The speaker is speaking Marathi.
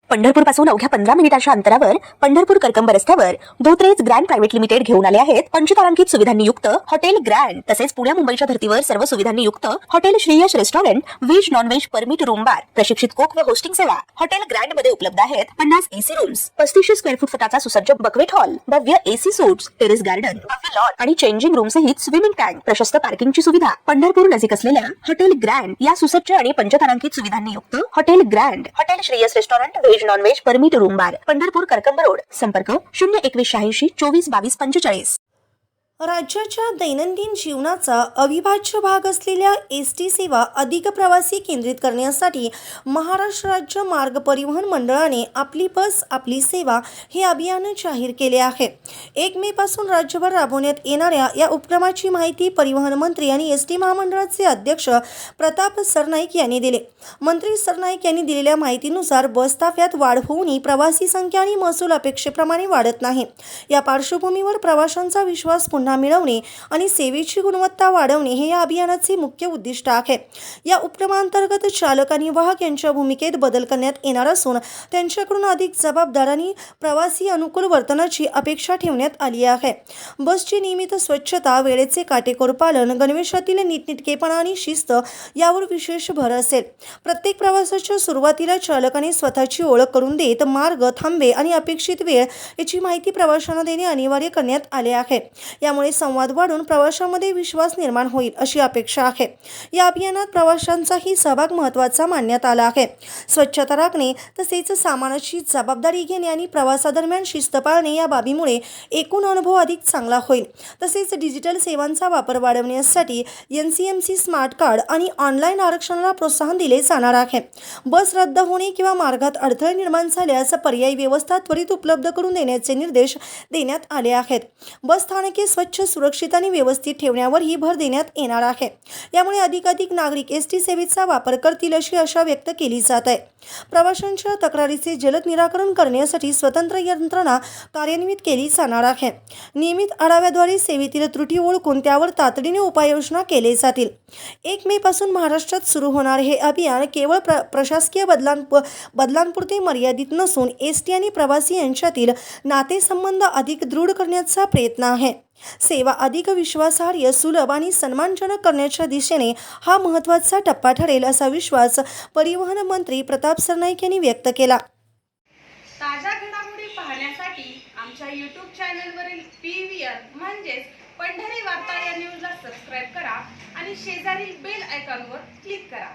पंढरपूर पासून अवघ्या 15 मिनिटांच्या अंतरावर पंढरपूर करकंब रस्त्यावर धोत्रेज ग्रँड प्रायव्हेट लिमिटेड घेऊन आले आहेत पंचतारांकित सुविधांनी युक्त हॉटेल ग्रँड। तसेच पुण्या मुंबईच्या धर्तीवर सर्व सुविधांनी युक्त hotel Shreyas restaurant, veg non veg permit room बार, प्रशिक्षित कोक व होस्टिंग सेवा हॉटेल ग्रँड मध्ये उपलब्ध आहेत। 50 एसी रूम्स, 3500 स्क्वेअर फूट फुटाचा सुसज्ज बकवेट हॉल, भव्य एसी सूट्स, टेरेस गार्डन, भव्य लॉन आणि चेंजिंग रूम सहित स्विमिंग टँक, प्रशस्त पार्किंगची सुविधा। पंढरपूर नजीक असलेल्या हॉटेल ग्रँड या सुसज्ज आणि पंचतारांकित सुविधांनी युक्त hotel grand, hotel Shreyas restaurant, veg non veg permit room बार, पंढरपूर करकंब रोड। संपर्क 02186 24 22 45। राज्याच्या दैनंदिन जीवनाचा अविभाज्य भाग असलेल्या एसटी सेवा अधिक प्रवासी केंद्रित करण्यासाठी महाराष्ट्र राज्य मार्ग परिवहन मंडळाने आपली बस आपली सेवा हे अभियान जाहीर केले आहे। 1 मे पासून राज्यभर राबवण्यात येणाऱ्या या उपक्रमाची माहिती परिवहन मंत्री आणि एसटी महामंडळाचे अध्यक्ष प्रताप सरनाईक यांनी दिली। मंत्री सरनाईक यांनी दिलेल्या माहितीनुसार बस ताफ्यात वाढ होऊनही प्रवासी संख्या आणि महसूल अपेक्षेप्रमाणे वाढत नाही। या पार्श्वभूमीवर प्रवाशांचा विश्वास पुन्हा मिळवणे आणि सेवेची गुणवत्ता वाढवणे हे या अभियानाचे मुख्य उद्दिष्ट आहे। या उपक्रमांतर्गत चालक आणि वाहक यांच्या भूमिकेत बदल करण्यात येणार असून त्यांच्याकडून अधिक जबाबदार आणि प्रवासी अनुकूल वर्तनाची अपेक्षा ठेवण्यात आली आहे। बसची नियमित स्वच्छता, वेळेचे काटेकोर पालन, गणवेशातील नीटनेटकेपणा आणि शिस्त यावर विशेष भर असेल। प्रत्येक प्रवासाच्या सुरुवातीला चालकाने स्वतःची ओळख करून देत मार्ग, थांबे आणि अपेक्षित वेळ याची माहिती प्रवाशांना देणे अनिवार्य करण्यात आले आहे। यामुळे संवाद वाढून प्रवाशांमध्ये विश्वास निर्माण होईल अशी अपेक्षा आहे। या अभियानात प्रवाशांचाही सहभाग महत्त्वाचा मानण्यात आला आहे। स्वच्छता राखणे तसेच सामानाची जबाबदारी घेणे आणि प्रवासादरम्यान शिस्त पाळणे या बाबीमुळे एकूण अनुभव अधिक चांगला होईल। तसेच डिजिटल सेवांचा वापर वाढवण्यासाठी NCMC स्मार्ट कार्ड आणि ऑनलाईन आरक्षणाला प्रोत्साहन दिले जाणार आहे। बस रद्द होणे किंवा मार्गात अडथळे निर्माण झाल्यास पर्यायी व्यवस्था त्वरित उपलब्ध करून देण्याचे निर्देश देण्यात आले आहेत। बस स्थानके स्वच्छ, सुरक्षित आणि व्यवस्थित ठेवण्यावरही भर देण्यात येणार आहे। यामुळे अधिकाधिक नागरिक एसटी सेवेचा वापर करतील अशी आशा व्यक्त केली जात आहे। प्रवाशांच्या तक्रारीचे जलद निराकरण करण्यासाठी स्वतंत्र यंत्रणा कार्यान्वित केली जाणार आहे। नियमित आढाव्याद्वारे सेवेतील त्रुटी ओळखून त्यावर तातडीने उपाययोजना केले जातील। 1 मे पासून महाराष्ट्रात सुरू होणारे हे अभियान केवळ प्रशासकीय बदलांपुरते मर्यादित नसून एसटी आणि प्रवासी यांच्यातील नातेसंबंध अधिक दृढ करण्याचा प्रयत्न आहे। सेवा अधिक विश्वासार्ह, सुलभ आणि सन्मानजनक करण्याच्या दिशेने हा महत्त्वाचा टप्पा ठरेल असा विश्वास परिवहन मंत्री प्रताप सरनाईक यांनी व्यक्त केला। ताज्या घडामोडी पाहण्यासाठी आमच्या YouTube चॅनलवरील PVR म्हणजेच पंढरी वार्ता या न्यूजला सबस्क्राइब करा आणि शेजारील बेल आयकॉनवर क्लिक करा।